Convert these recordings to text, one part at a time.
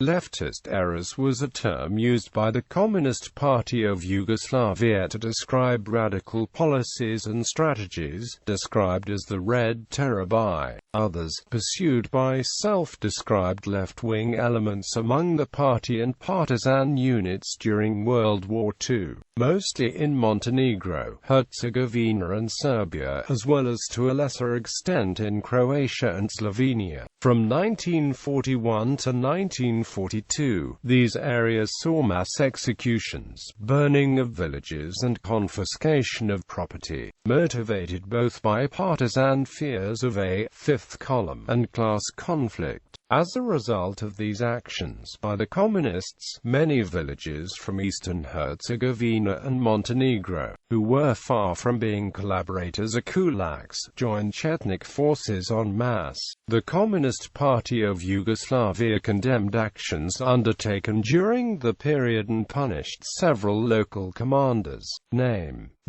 Leftist errors was a term used by the Communist Party of Yugoslavia to describe radical policies and strategies, described as the Red Terror by others, pursued by self-described left-wing elements among the party and partisan units during World War II, mostly in Montenegro, Herzegovina and Serbia, as well as to a lesser extent in Croatia and Slovenia. From 1941 to 1942, these areas saw mass executions, burning of villages and confiscation of property, motivated both by partisan fears of a fifth column and class conflict. As a result of these actions by the Communists, many villages from Eastern Herzegovina and Montenegro, who were far from being collaborators or kulaks, joined Chetnik forces en masse. The Communist Party of Yugoslavia condemned actions undertaken during the period and punished several local commanders.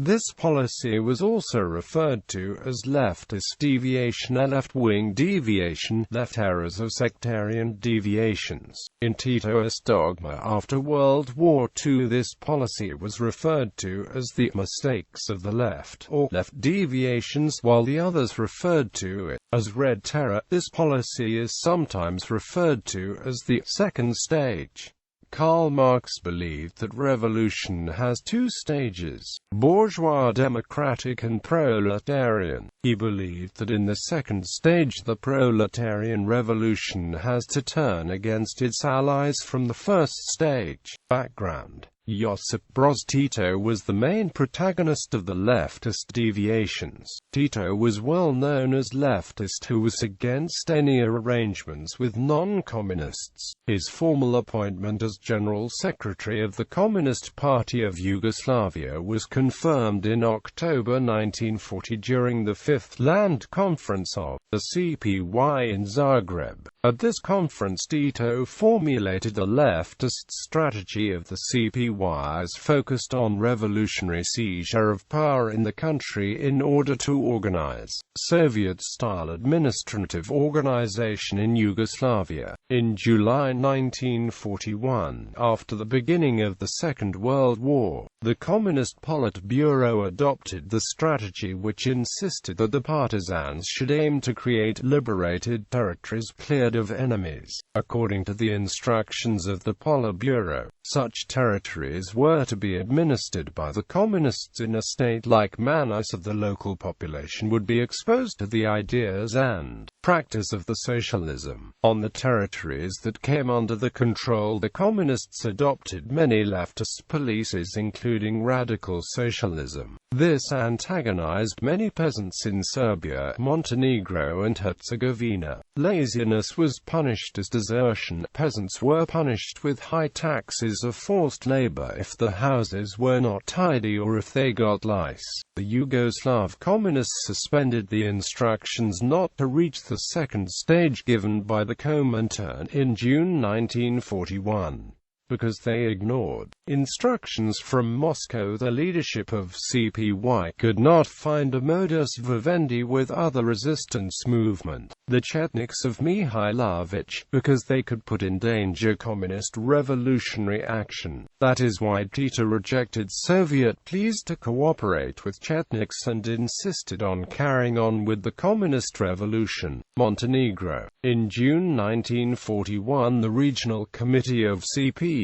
This policy was also referred to as leftist deviation and left-wing deviation, left errors of sectarian deviations. In Titoist dogma after World War II, this policy was referred to as the mistakes of the left, or left deviations, while the others referred to it as Red Terror. This policy is sometimes referred to as the second stage. Karl Marx believed that revolution has two stages, bourgeois democratic and proletarian. He believed that in the second stage the proletarian revolution has to turn against its allies from the first stage. Background: Josip Broz Tito was the main protagonist of the leftist deviations. Tito was well known as leftist who was against any arrangements with non-communists. His formal appointment as General Secretary of the Communist Party of Yugoslavia was confirmed in October 1940 during the Fifth Land Conference of the CPY in Zagreb. At this conference, Tito formulated a leftist strategy of the CPY's focused on revolutionary seizure of power in the country in order to organize Soviet-style administrative organization in Yugoslavia. In July 1941, after the beginning of the Second World War, the Communist Politburo adopted the strategy which insisted that the partisans should aim to create liberated territories cleared of enemies. According to the instructions of the Politburo, such territories were to be administered by the Communists in a state-like manner so the local population would be exposed to the ideas and practice of the socialism. On the territories that came under the control, the Communists adopted many leftist policies including radical socialism. This antagonized many peasants in Serbia, Montenegro and Herzegovina. Laziness was punished as desertion. Peasants were punished with high taxes of forced labor if the houses were not tidy or if they got lice. The Yugoslav Communists suspended the instructions not to reach the second stage given by the Comintern in June 1941. Because they ignored instructions from Moscow, the leadership of CPY could not find a modus vivendi with other resistance movement, the Chetniks of Mihailovich, because they could put in danger communist revolutionary action. That is why Tito rejected Soviet pleas to cooperate with Chetniks and insisted on carrying on with the communist revolution. Montenegro. In June 1941, the Regional Committee of CPY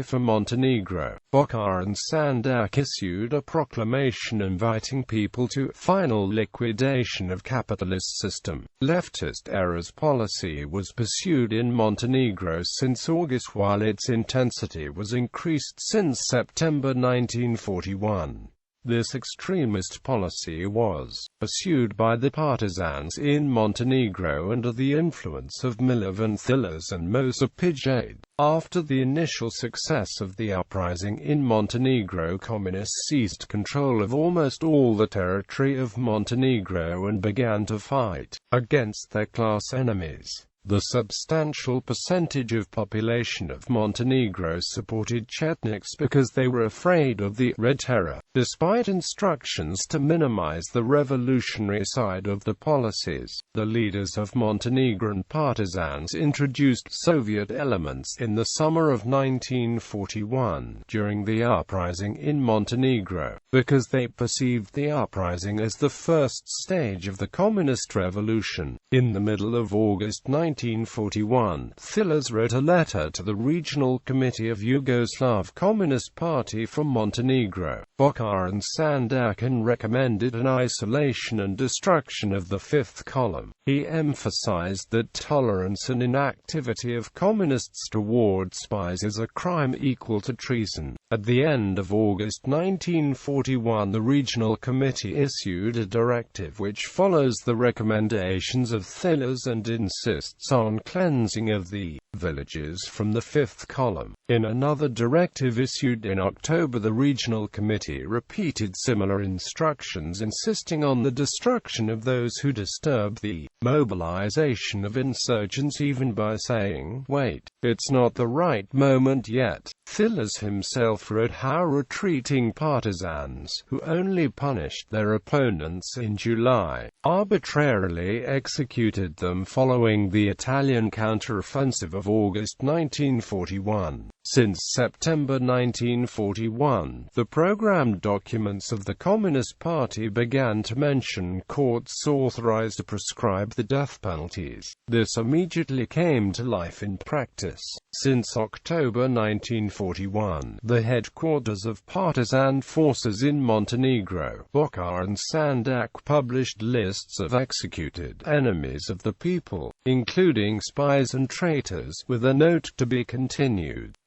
for Montenegro, Bocar and Sandak issued a proclamation inviting people to final liquidation of capitalist system. Leftist errors policy was pursued in Montenegro since August, while its intensity was increased since September 1941. This extremist policy was pursued by the partisans in Montenegro under the influence of Milovan Thilas and Mosa Pijade. After the initial success of the uprising in Montenegro, communists seized control of almost all the territory of Montenegro and began to fight against their class enemies. The substantial percentage of population of Montenegro supported Chetniks because they were afraid of the Red Terror, despite instructions to minimize the revolutionary side of the policies. The leaders of Montenegrin partisans introduced Soviet elements in the summer of 1941 during the uprising in Montenegro, because they perceived the uprising as the first stage of the communist revolution. In the middle of August 1941, Thilas wrote a letter to the Regional Committee of Yugoslav Communist Party from Montenegro, Bokhara and Sandak, and recommended an isolation and destruction of the fifth column. He emphasized that tolerance and inactivity of communists toward spies is a crime equal to treason. At the end of August 1941, the Regional Committee issued a directive which follows the recommendations of Thilas and insists on cleansing of the villages from the fifth column. In another directive issued in October, the Regional Committee repeated similar instructions, insisting on the destruction of those who disturb the mobilization of insurgents, even by saying, "Wait, it's not the right moment yet." Thilas himself wrote how retreating partisans, who only punished their opponents in July, arbitrarily executed them following the Italian counteroffensive of August 1941. Since September 1941, the program documents of the Communist Party began to mention courts authorized to prescribe the death penalties. This immediately came to life in practice. Since October 1941, the headquarters of partisan forces in Montenegro, Bokhara and Sandak, published lists of executed enemies of the people, including spies and traitors, with a note to be continued.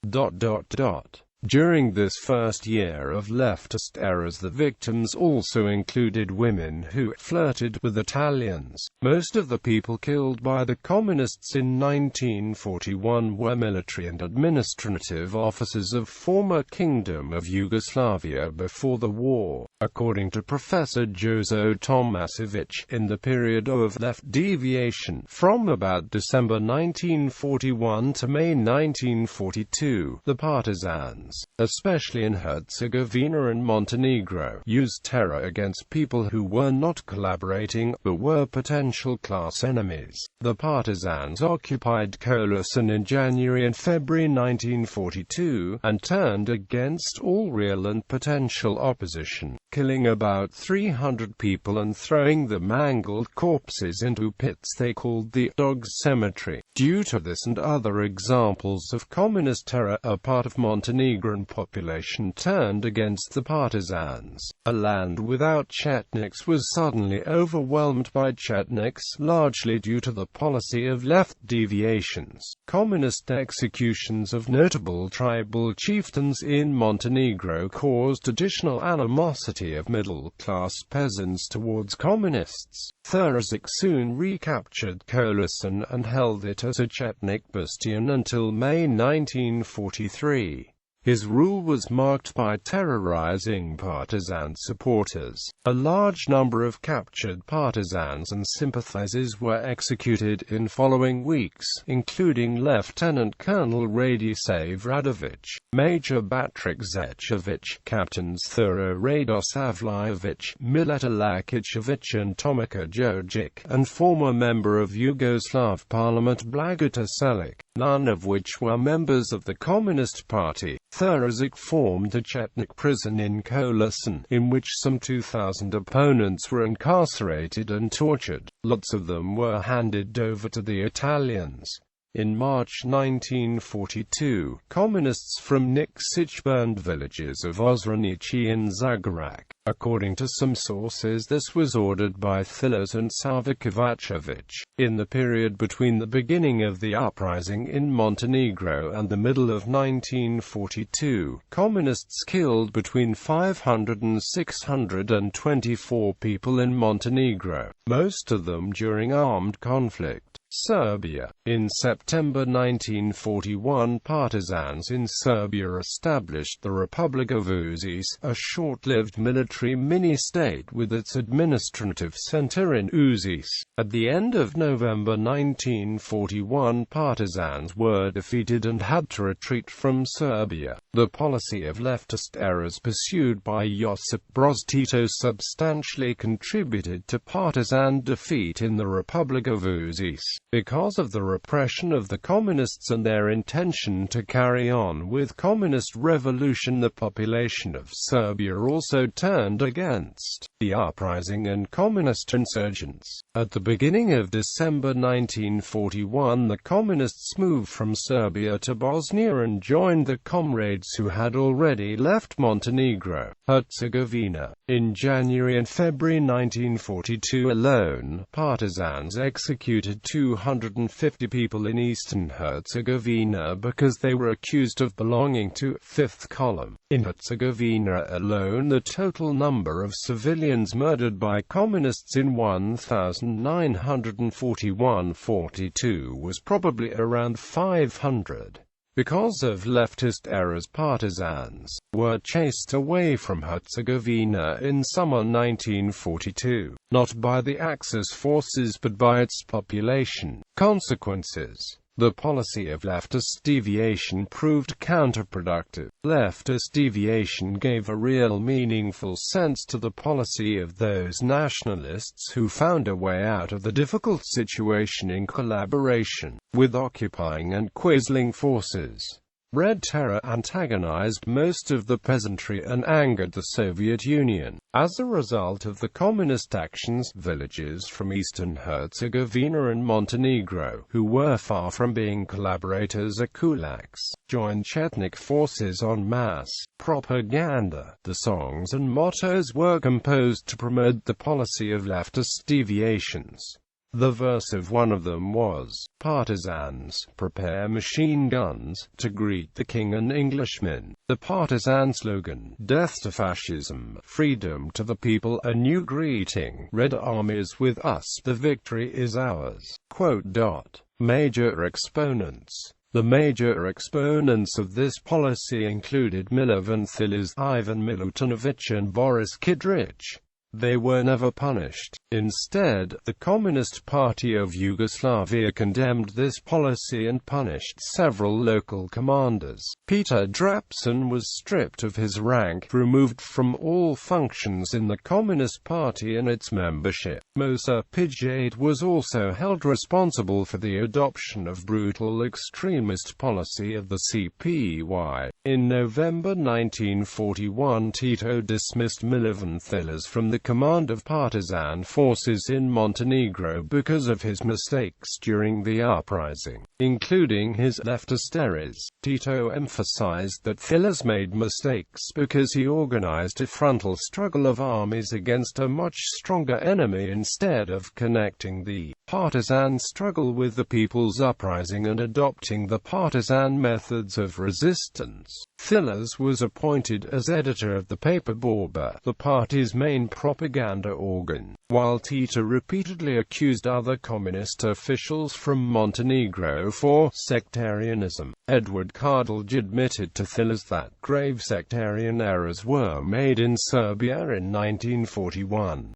During this first year of leftist errors, the victims also included women who flirted with Italians. Most of the people killed by the communists in 1941 were military and administrative officers of former Kingdom of Yugoslavia before the war. According to Professor Jozo Tomasevic, in the period of left deviation, from about December 1941 to May 1942, the partisans, especially in Herzegovina and Montenegro, used terror against people who were not collaborating, but were potential class enemies. The partisans occupied Kolasin in January and February 1942, and turned against all real and potential opposition, killing about 300 people and throwing the mangled corpses into pits they called the Dogs Cemetery. Due to this and other examples of communist terror, a part of Montenegrin population turned against the partisans. A land without Chetniks was suddenly overwhelmed by Chetniks, largely due to the policy of left deviations. Communist executions of notable tribal chieftains in Montenegro caused additional animosity of middle-class peasants towards communists. Thurzik soon recaptured Kolasin and held it as a Chetnik bastion until May 1943. His rule was marked by terrorizing partisan supporters. A large number of captured partisans and sympathizers were executed in following weeks, including Lieutenant Colonel Radislav Radovic, Major Batrik Zečević, Captains Thuro Radosavljević, Mileta Lakićević and Tomika Jojic, and former member of Yugoslav Parliament Blagota Selic, none of which were members of the Communist Party. Thurzik formed a Chetnik prison in Kolasin, in which some 2,000 opponents were incarcerated and tortured. Lots of them were handed over to the Italians. In March 1942, communists from Nikšić burned villages of Ozranići and Zagorak. According to some sources, this was ordered by Thilas and Savikovačević. In the period between the beginning of the uprising in Montenegro and the middle of 1942, communists killed between 500 and 624 people in Montenegro, most of them during armed conflict. Serbia. In September 1941, partisans in Serbia established the Republic of Uzis, a short-lived military mini-state with its administrative center in Uzis. At the end of November 1941, partisans were defeated and had to retreat from Serbia. The policy of leftist errors pursued by Josip Broz Tito substantially contributed to partisan defeat in the Republic of Uzis. Because of the repression of the communists and their intention to carry on with communist revolution, the population of Serbia also turned against the uprising and communist insurgents. At the beginning of December 1941, the communists moved from Serbia to Bosnia and joined the comrades who had already left Montenegro, Herzegovina. In January and February 1942 alone, partisans executed 250 people in Eastern Herzegovina because they were accused of belonging to Fifth Column. In Herzegovina alone, the total number of civilians murdered by communists in 1941-42 was probably around 500. Because of leftist errors, partisans were chased away from Herzegovina in summer 1942, not by the Axis forces but by its population. Consequences: the policy of leftist deviation proved counterproductive. Leftist deviation gave a real meaningful sense to the policy of those nationalists who found a way out of the difficult situation in collaboration with occupying and quisling forces. Red Terror antagonized most of the peasantry and angered the Soviet Union. As a result of the communist actions, villages from Eastern Herzegovina and Montenegro, who were far from being collaborators or kulaks, joined Chetnik forces en masse. Propaganda. The songs and mottos were composed to promote the policy of leftist deviations. The verse of one of them was, "Partisans, prepare machine guns, to greet the king and Englishmen." The partisan slogan, "Death to fascism, freedom to the people, a new greeting. Red Army is with us, the victory is ours." Major exponents. The major exponents of this policy included Milovan Thilas, Ivan Milutinovic and Boris Kidrich. They were never punished. Instead, the Communist Party of Yugoslavia condemned this policy and punished several local commanders. Peter Drapson was stripped of his rank, removed from all functions in the Communist Party and its membership. Mosa Pijade was also held responsible for the adoption of brutal extremist policy of the CPY. In November 1941, Tito dismissed Milovan Thilas from the command of partisan forces in Montenegro because of his mistakes during the uprising, including his leftist errors. Tito emphasized that Thilas made mistakes because he organized a frontal struggle of armies against a much stronger enemy instead of connecting the partisan struggle with the people's uprising and adopting the partisan methods of resistance. Thilas was appointed as editor of the paper Borba, the party's main propaganda organ, while Tito repeatedly accused other communist officials from Montenegro for sectarianism. Edward Kardelj admitted to Thilas that grave sectarian errors were made in Serbia in 1941.